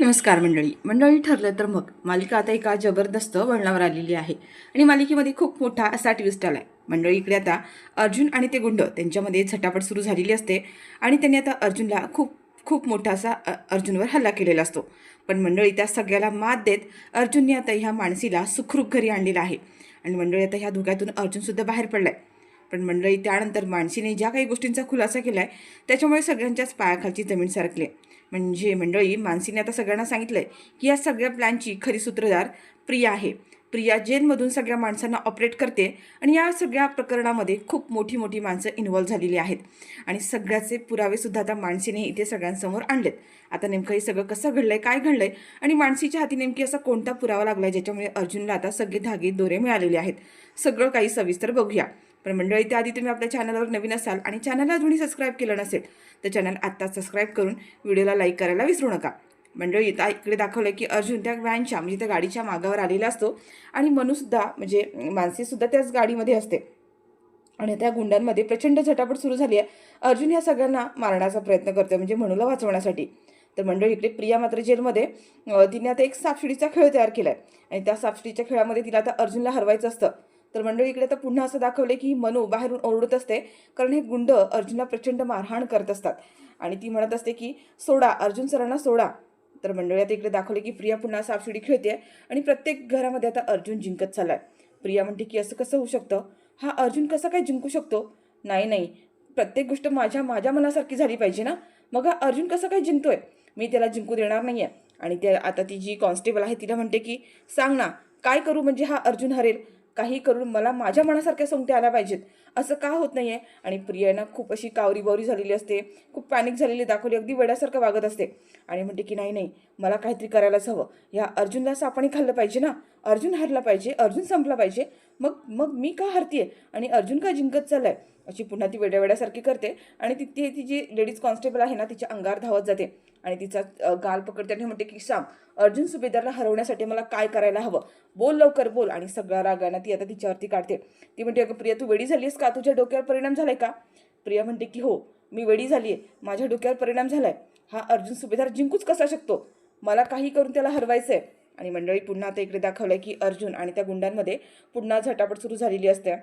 नमस्कार मंडळी ठरलं तर मग मालिका आता एका जबरदस्त वळणावर आलेली आहे आणि मालिकेमध्ये खूप मोठा असा ट्विस्ट आलाय मंडळी. इकडे आता अर्जुन आणि ते गुंड त्यांच्यामध्ये झटापट सुरू झालेली असते आणि त्यांनी आता अर्जुनला खूप खूप मोठा असा अर्जुनवर हल्ला केलेला असतो. पण मंडळी त्या सगळ्याला मात देत अर्जुनने आता ह्या माणसीला सुखरूप घरी आणलेला आहे आणि मंडळी आता ह्या धोक्यातून अर्जुनसुद्धा बाहेर पडलाय. पण मंडळी त्यानंतर मानसीने ज्या काही गोष्टींचा खुलासा केला आहे त्याच्यामुळे सगळ्यांच्याच पायाखालची जमीन सरकली. म्हणजे मंडळी मानसीने आता सगळ्यांना सांगितलंय की या सगळ्या प्लॅनची खरी सूत्रधार प्रिया आहे. प्रिया जेलमधून सगळ्या माणसांना ऑपरेट करते आणि या सगळ्या प्रकरणामध्ये खूप मोठी मोठी माणसं इन्व्हॉल्व्ह झालेली आहेत आणि सगळ्याचे पुरावेसुद्धा आता मानसीने इथे सगळ्यांसमोर आणलेत. आता नेमकं हे सगळं कसं घडलंय, काय घडलंय आणि मानसीच्या हाती नेमकी असा कोणता पुरावा लागलाय ज्याच्यामुळे अर्जुनला आता सगळे धागे दोरे मिळालेले आहेत, सगळं काही सविस्तर बघूया. पण मंडळी त्याआधी तुम्ही आपल्या चॅनलवर नवीन असाल आणि चॅनलला अजूनही सबस्क्राईब केलं नसेल तर चॅनल आत्ता सबस्क्राईब करून व्हिडिओला लाईक करायला विसरू नका. मंडळी आता इकडे दाखवलं की अर्जुन त्या व्हॅनच्या म्हणजे त्या गाडीच्या मागावर आलेला असतो आणि मनूसुद्धा म्हणजे मानसीसुद्धा त्याच गाडीमध्ये असते आणि त्या गुंडांमध्ये प्रचंड झटापट सुरू झाली आहे. अर्जुन या सगळ्यांना मारण्याचा प्रयत्न करतोय म्हणजे मनूला वाचवण्यासाठी. तर मंडळी इकडे प्रिया मात्र जेलमध्ये तिने आता एक सापशिडीचा खेळ तयार केला आहे आणि त्या सापशिडीच्या खेळामध्ये तिला आता अर्जुनला हरवायचं असतं. तर मंडळी इकडे तर पुन्हा असं दाखवले की मनू बाहेरून ओरडत असते कारण हे गुंड अर्जुनला प्रचंड मारहाण करत असतात आणि ती म्हणत असते की सोडा, अर्जुन सरांना सोडा. तर मंडळी आता इकडे दाखवले की प्रिया पुन्हा सापशिडी खेळते आणि प्रत्येक घरामध्ये आता अर्जुन जिंकत चाललाय. प्रिया म्हणते की असं कसं होऊ शकतं, हा अर्जुन कसा काय जिंकू शकतो? नाही नाही, प्रत्येक गोष्ट माझ्या माझ्या मनासारखी झाली पाहिजे ना, मग हा अर्जुन कसं काय जिंकतोय? मी त्याला जिंकू देणार नाहीये. आणि ते आता ती जी कॉन्स्टेबल आहे तिला म्हणते की सांग ना, काय करू म्हणजे हा अर्जुन हरेल? काही करून मला माझ्या मनासारख्या सोंगट्या आल्या पाहिजेत, असं का होत नाहीये? आणि प्रियाना खूप अशी कावरी बावरी झालेली असते, खूप पॅनिक झालेली दाखवली, अगदी वेड्यासारखं वागत असते आणि म्हणते की नाही नाही, मला काहीतरी करायलाच हवं, या अर्जुनला सापाने खाल्लं पाहिजे ना, अर्जुन हरला पाहिजे, अर्जुन संपला पाहिजे. मग मग मी का हरतीये आणि अर्जुन का जिंकत चाललाय? अशी पुन्हा ती वेड्यासारखी करते आणि ती जी लेडीज कॉन्स्टेबल आहे ना तिच्या अंगावर धावत जाते आणि तिचा गाल पकडते आणि म्हणते की सांग, अर्जुन सुभेदारला हरवण्यासाठी मला काय करायला हवं, बोल लवकर बोल. आणि सगळा रागाना ती आता तिच्यावरती काढते. ती म्हणते अगं प्रिया, तू वेडी झालीस का? तुझ्या डोक्यावर परिणाम झालाय का? प्रिया म्हणते की हो, मी वेडी झालीये, माझ्या डोक्यावर परिणाम झालाय. हा अर्जुन सुभेदार जिंकूच कसा शकतो? मला काही करून त्याला हरवायचंय. आणि मंडळी पुन्हा आता इकडे दाखवलंय की अर्जुन आणि त्या गुंडांमध्ये पुन्हा झटापट सुरू झालेली असते.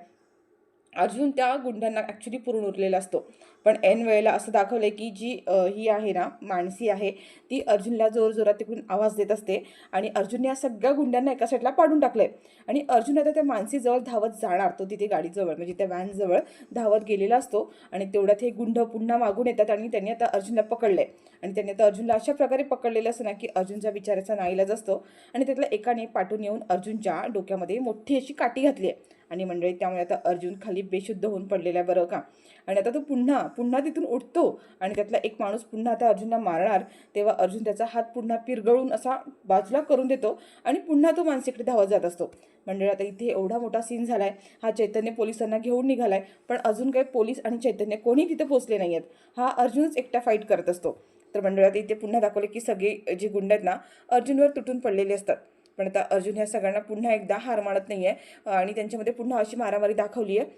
अर्जुन त्या गुंडांना ॲक्च्युली पुरून उरलेला असतो, पण ऐन वेळेला असं दाखवलंय की जी ही आहे ना मानसी आहे, ती अर्जुनला जोरजोरात तिकडून आवाज देत असते आणि अर्जुनने या सगळ्या गुंडांना एका साईडला पाडून टाकलंय. आणि अर्जुन आता त्या मानसीजवळ धावत जाणार, तो तिथे गाडीजवळ म्हणजे त्या व्हॅनजवळ धावत गेलेला असतो आणि तेवढ्यात हे गुंड पुन्हा मागून येतात आणि त्यांनी आता अर्जुनला पकडलंय. आणि त्यांनी आता अर्जुनला अशा प्रकारे पकडलेलं असतं ना की अर्जुनच्या विचाराचा नाईलाज असतो आणि त्यातल्या एकाने पाठून येऊन अर्जुनच्या डोक्यामध्ये मोठी अशी काठी घातली आहे. आणि मंडळी त्यामुळे आता अर्जुन खाली बेशुद्ध होऊन पडलेला आहे बरं का. आणि आता तो पुन्हा पुन्हा तिथून उठतो आणि त्यातला एक माणूस पुन्हा आता अर्जुनला मारणार, तेव्हा अर्जुन त्याचा हात पुन्हा पिरगळून असा बाजूला करून देतो आणि पुन्हा तो मानसीकडे धावत जात असतो. मंडळी आता इथे एवढा मोठा सीन झालाय, हा चैतन्य पोलिसांना घेऊन निघालाय पण अजून काही पोलीस आणि चैतन्य कोणी तिथे पोहोचले नाही आहेत. हा अर्जुनच एकटा फाईट करत असतो. तर मंडळी आता इथे पुन्हा दाखवले की सगळे जे गुंड आहेत ना अर्जुनवर तुटून पडलेले असतात. पण आता अर्जुन ह्या सगळ्यांना पुन्हा एकदा हार मानत नाहीये आणि त्यांच्यामध्ये पुन्हा अशी मारामारी दाखवली आहे.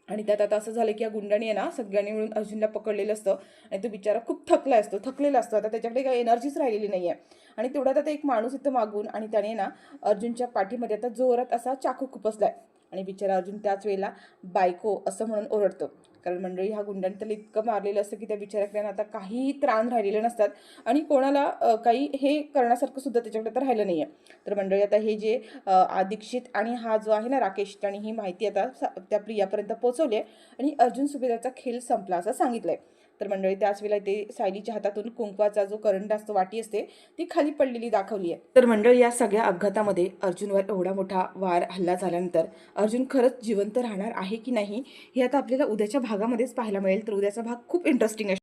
आणि त्यात आता असं झालं की या गुंडाने आहे ना सगळ्यांनी मिळून अर्जुनला पकडलेलं असतं आणि तो बिचारा खूप थकलेला असतो. आता त्याच्याकडे काही एनर्जीच राहिलेली नाही आहे. आणि तेवढ्यात आता एक माणूस इथं मागून आणि त्याने ना अर्जुनच्या पाठीमध्ये आता जोरात असा चाकू खुपसलाय आणि बिचारा अर्जुन त्याच वेळेला बायको असं म्हणून ओरडतो. कारण मंडळी ह्या गुंडांनी त्याला इतकं मारलेलं असतं की त्या बिचाऱ्याकडे आता काही त्राण राहिलेले नसतात आणि कोणाला काही हे करण्यासारखं सुद्धा त्याच्याकडे तर राहिलं नाही आहे. तर मंडळी आता हे जे दीक्षित आणि हा जो आहे ना राकेश, आणि ही माहिती आता त्या प्रियापर्यंत पोहोचवली आहे आणि अर्जुन सुभेदारचा खेळ संपला असं सांगितलंय. तर मंडळी त्याच वेळेला ते सायलीच्या हातातून कुंकवाचा जो करंट असतो, वाटी असते, ती खाली पडलेली दाखवली आहे. तर मंडळी या सगळ्या अपघातामध्ये अर्जुनवर एवढा मोठा वार हल्ला झाल्यानंतर अर्जुन खरंच जिवंत राहणार आहे की नाही हे आता आपल्याला उद्याच्या भागामध्येच पाहायला मिळेल. तर उद्याचा भाग खूप इंटरेस्टिंग आहे.